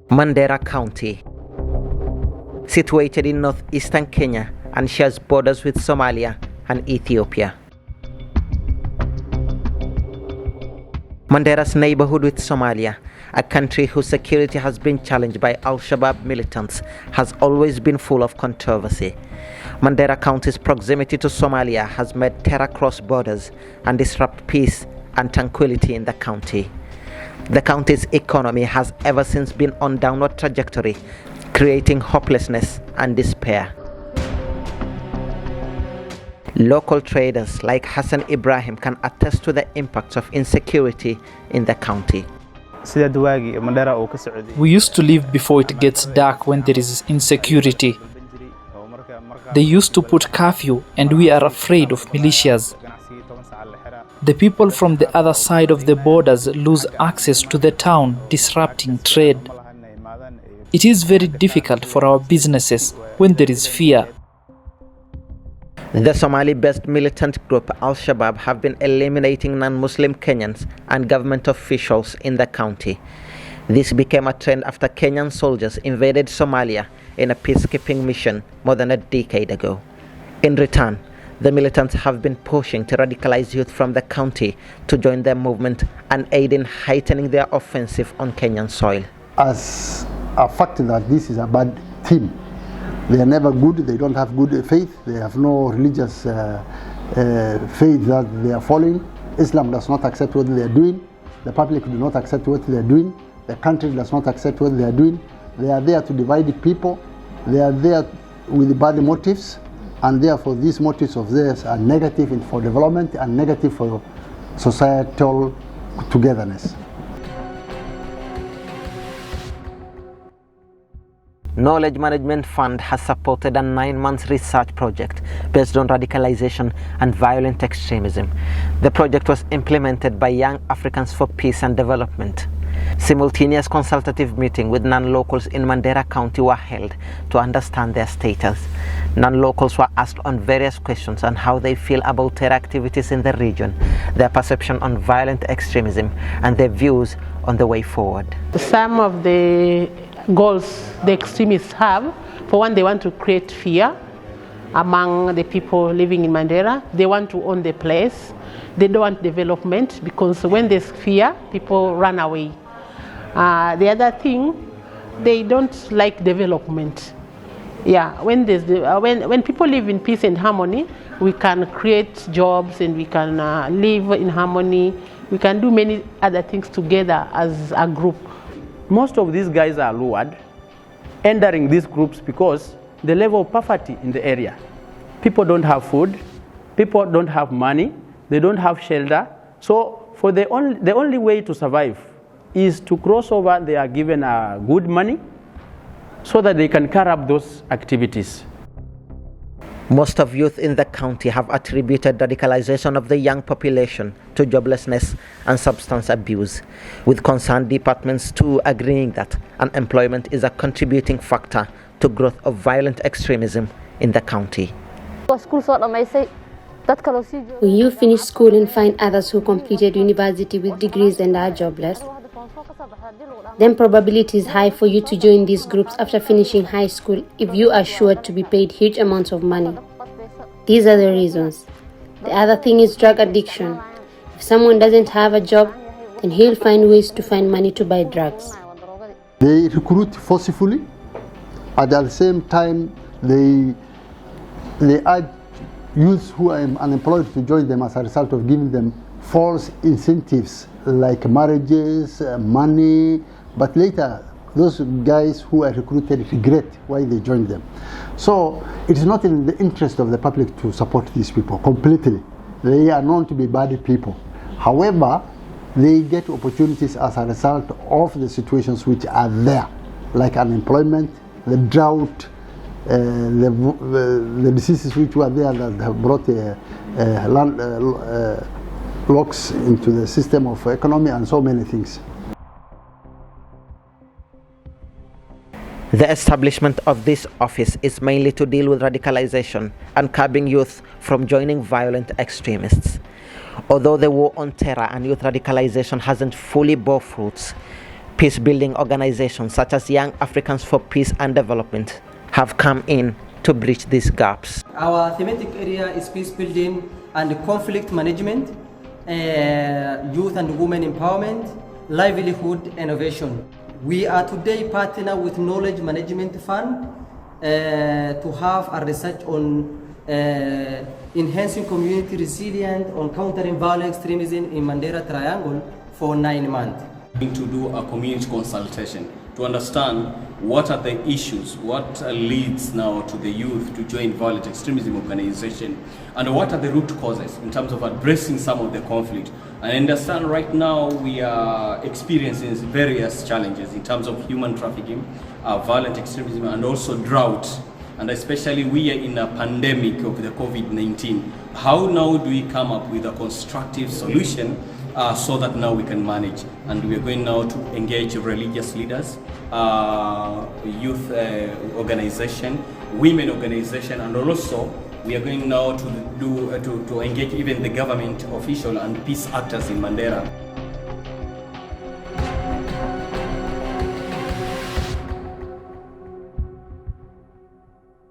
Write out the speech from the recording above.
Mandera County, situated in northeastern Kenya and shares borders with Somalia and Ethiopia. Mandera's neighborhood with Somalia, a country whose security has been challenged by Al-Shabaab militants, has always been full of controversy. Mandera County's proximity to Somalia has made terror cross borders and disrupt peace and tranquility in the county. The county's economy has ever since been on downward trajectory, creating hopelessness and despair. Local traders like Hassan Ibrahim can attest to the impacts of insecurity in the county. We used to leave before it gets dark when there is insecurity. They used to put curfew and we are afraid of militias. The people from the other side of the borders lose access to the town, disrupting trade. It is very difficult for our businesses when there is fear. The Somali-based militant group Al-Shabaab have been eliminating non-Muslim Kenyans and government officials in the county. This became a trend after Kenyan soldiers invaded Somalia in a peacekeeping mission more than a decade ago. In return, the militants have been pushing to radicalize youth from the county to join their movement and aid in heightening their offensive on Kenyan soil. As a fact that this is a bad team. They are never good, they don't have good faith, they have no religious faith that they are following. Islam does not accept what they are doing. The public do not accept what they are doing. The country does not accept what they are doing. They are there to divide the people. They are there with bad motives. And therefore these motives of theirs are negative for development and negative for societal togetherness. Knowledge Management Fund has supported a 9-month research project based on radicalization and violent extremism. The project was implemented by Young Africans for Peace and Development. Simultaneous consultative meetings with non-locals in Mandera County were held to understand their status. Non-locals were asked on various questions on how they feel about terror activities in the region, their perception on violent extremism, and their views on the way forward. Some of the goals the extremists have, for one, they want to create fear among the people living in Mandera. They want to own the place. They don't want development because when there's fear, people run away. The other thing, they don't like development. Yeah, when people live in peace and harmony, we can create jobs and we can live in harmony. We can do many other things together as a group. Most of these guys are lured entering these groups because the level of poverty in the area. People don't have food, people don't have money, they don't have shelter. So for the only way to survive is to cross over. They are given good money so that they can carry out those activities. Most of youth in the county have attributed radicalization of the young population to joblessness and substance abuse, with concerned departments too agreeing that unemployment is a contributing factor to growth of violent extremism in the county. When you finish school and find others who completed university with degrees and are jobless, then probability is high for you to join these groups after finishing high school if you are sure to be paid huge amounts of money. These are the reasons. The other thing is drug addiction. If someone doesn't have a job, then he'll find ways to find money to buy drugs. They recruit forcefully. At the same time, they urge youths who are unemployed to join them as a result of giving them false incentives like marriages, money, but later those guys who are recruited regret why they joined them. So it is not in the interest of the public to support these people completely. They are known to be bad people. However, they get opportunities as a result of the situations which are there, like unemployment, the drought, the diseases which were there that have brought locks into the system of economy and so many things. The establishment of this office is mainly to deal with radicalization and curbing youth from joining violent extremists. Although the war on terror and youth radicalization hasn't fully bore fruits, Peace-building organizations such as Young Africans for Peace and Development have come in to bridge these gaps. Our thematic area is peace building and conflict management, youth and women empowerment, livelihood innovation. We are today partner with Knowledge Management Fund to have a research on enhancing community resilience on countering violent extremism in Mandera Triangle for 9 months. To do a community consultation to understand what are the issues, what leads now to the youth to join violent extremism organization, and what are the root causes in terms of addressing some of the conflict. And understand right now we are experiencing various challenges in terms of human trafficking, violent extremism, and also drought. And especially we are in a pandemic of the COVID-19. How now do we come up with a constructive solution so that now we can manage? And we are going now to engage religious leaders, youth organization, women organization, and also we are going now to engage even the government official and peace actors in Mandera.